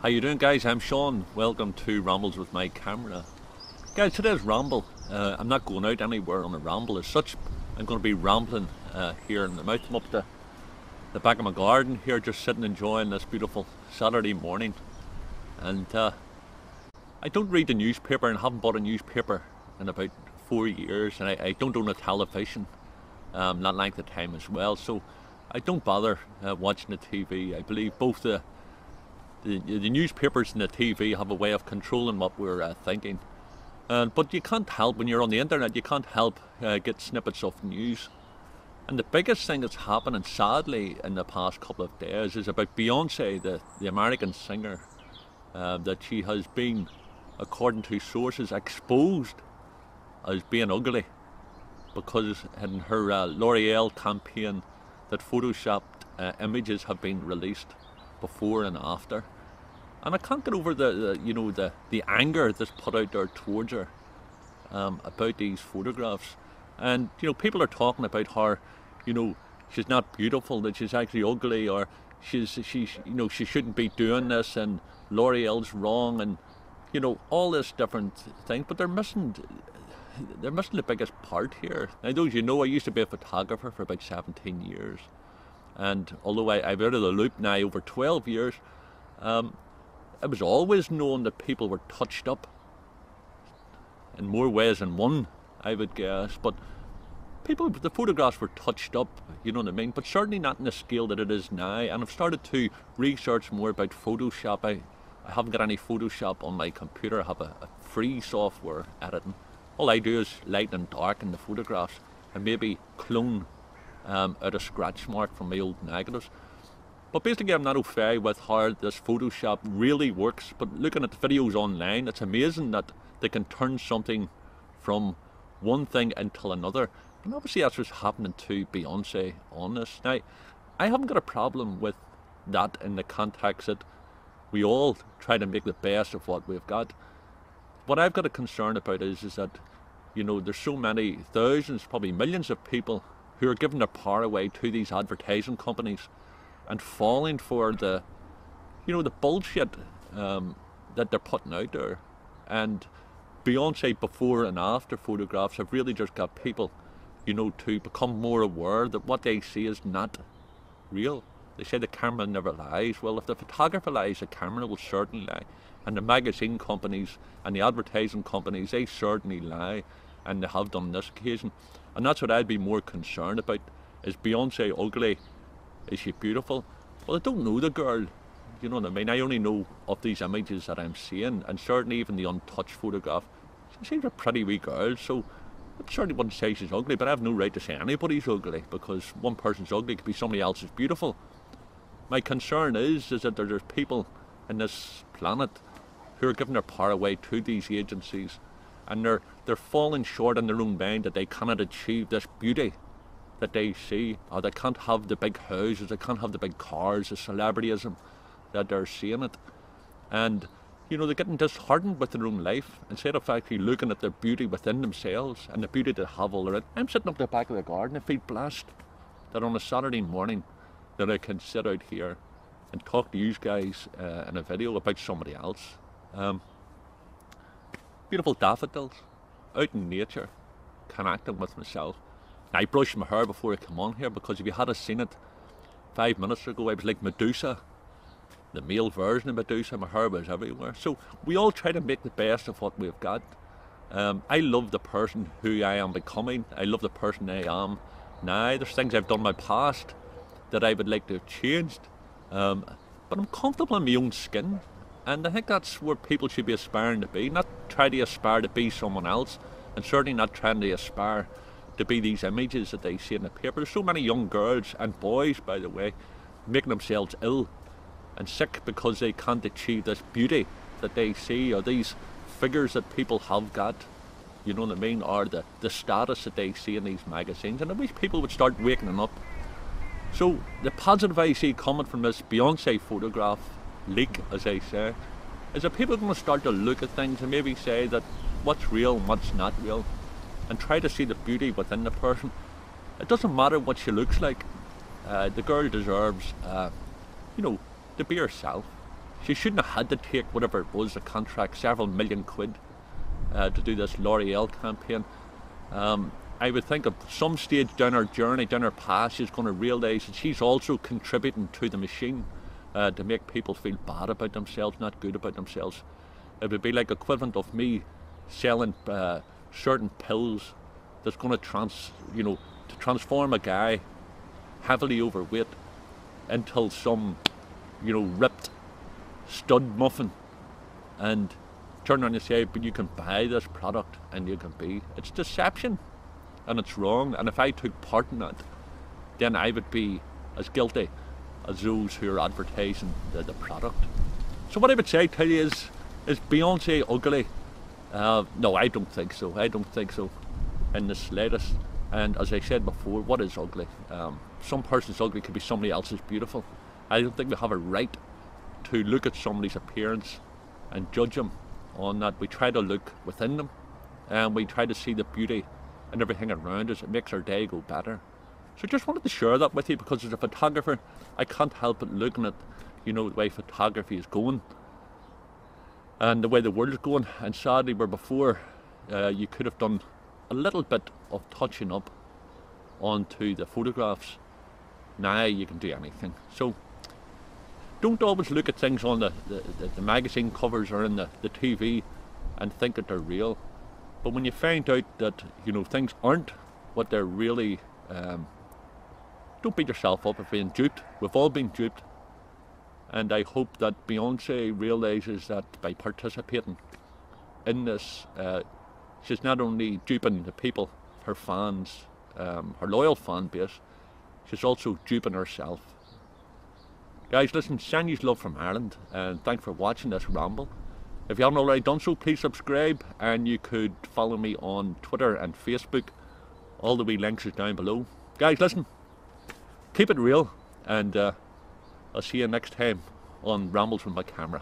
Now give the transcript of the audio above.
How you doing, guys? I'm Sean. Welcome to Rambles with my camera. Guys, today's ramble. I'm not going out anywhere on a ramble as such. I'm going to be rambling here in the mouth. I'm up the back of my garden here, just sitting enjoying this beautiful Saturday morning. And I don't read the newspaper and haven't bought a newspaper in about 4 years. And I don't own a television, not like the time as well. So I don't bother watching the TV. I believe both the newspapers and the TV have a way of controlling what we're thinking. But you can't help, when you're on the internet, you can't help get snippets of news. And the biggest thing that's happening, sadly, in the past couple of days is about Beyonce, the American singer, that she has been, according to sources, exposed as being ugly because in her L'Oreal campaign that photoshopped images have been released before and after. And I can't get over the anger that's put out there towards her about these photographs. And people are talking about how she's not beautiful, that she's actually ugly, or she shouldn't be doing this, and L'Oreal's wrong, and all this different things. But they're missing the biggest part here. Now, those I used to be a photographer for about 17 years. And although I'm out of the loop now over 12 years, it was always known that people were touched up in more ways than one, I would guess. But the photographs were touched up, you know what I mean? But certainly not in the scale that it is now. And I've started to research more about Photoshop. I haven't got any Photoshop on my computer. I have a free software editing. All I do is light and darken the photographs and maybe clone out a scratch mark from my old negatives. But basically I'm not au fait with how this Photoshop really works. But looking at the videos online, it's amazing that they can turn something from one thing into another. And obviously that's what's happening to Beyonce on this. Now, I haven't got a problem with that in the context that we all try to make the best of what we've got. What I've got a concern about is that there's so many thousands, probably millions of people who are giving their power away to these advertising companies and falling for the bullshit that they're putting out there. And Beyonce before and after photographs have really just got people, to become more aware that what they see is not real. They say the camera never lies. Well, if the photographer lies, the camera will certainly lie. And the magazine companies and the advertising companies, they certainly lie, and they have done on this occasion. And that's what I'd be more concerned about. Is Beyonce ugly? Is she beautiful? Well, I don't know the girl, you know what I mean? I only know of these images that I'm seeing, and certainly even the untouched photograph. She seems a pretty wee girl, so I certainly wouldn't say she's ugly, but I have no right to say anybody's ugly, because one person's ugly could be somebody else's beautiful. My concern is that there's people in this planet who are giving their power away to these agencies, and they're falling short in their own mind that they cannot achieve this beauty that they see, or they can't have the big houses, they can't have the big cars, the celebrityism that they're seeing it. And they're getting disheartened with their own life instead of actually looking at their beauty within themselves and the beauty they have all around. I'm sitting up the back of the garden. I feel blessed that on a Saturday morning that I can sit out here and talk to you guys in a video about somebody else. Beautiful daffodils out in nature, connecting with myself. I brushed my hair before I come on here, because if you had seen it 5 minutes ago, I was like Medusa, the male version of Medusa. My hair was everywhere. So we all try to make the best of what we've got. I love the person who I am becoming. I love the person I am now. There's things I've done in my past that I would like to have changed. But I'm comfortable in my own skin. And I think that's where people should be aspiring to be. Not try to aspire to be someone else, and certainly not trying to aspire to be these images that they see in the paper. There's so many young girls and boys, by the way, making themselves ill and sick because they can't achieve this beauty that they see, or these figures that people have got, you know what I mean, or the status that they see in these magazines. And I wish people would start waking up. So the positive I see coming from this Beyonce photograph leak, as I say, is that people are going to start to look at things and maybe say that what's real and what's not real, and try to see the beauty within the person. It doesn't matter what she looks like. The girl deserves, to be herself. She shouldn't have had to take whatever it was, a contract, several million quid, to do this L'Oreal campaign. I would think at some stage down her journey, down her path, she's going to realise that she's also contributing to the machine to make people feel bad about themselves, not good about themselves. It would be like equivalent of me selling certain pills that's going to transform a guy heavily overweight into some, ripped stud muffin, and turn around and say, but you can buy this product and you can be. It's deception, and it's wrong. And if I took part in that, then I would be as guilty as those who are advertising the product. So what I would say to you is Beyonce ugly? No, I don't think so. I don't think so in the slightest. And as I said before, what is ugly? Some person's ugly could be somebody else's beautiful. I don't think we have a right to look at somebody's appearance and judge them on that. We try to look within them, and we try to see the beauty and everything around us. It makes our day go better. So just wanted to share that with you, because as a photographer, I can't help but looking at, the way photography is going and the way the world is going. And sadly, where before you could have done a little bit of touching up onto the photographs, now you can do anything. So don't always look at things on the magazine covers or in the TV and think that they're real. But when you find out that things aren't what they're really, don't beat yourself up for being duped. We've all been duped, and I hope that Beyonce realises that by participating in this, she's not only duping the people, her fans, her loyal fan base, she's also duping herself. Guys, listen, send you love from Ireland, and thanks for watching this ramble. If you haven't already done so, please subscribe, and you could follow me on Twitter and Facebook. All the wee links is down below. Guys, listen, keep it real, and I'll see you next time on Rambles with my camera.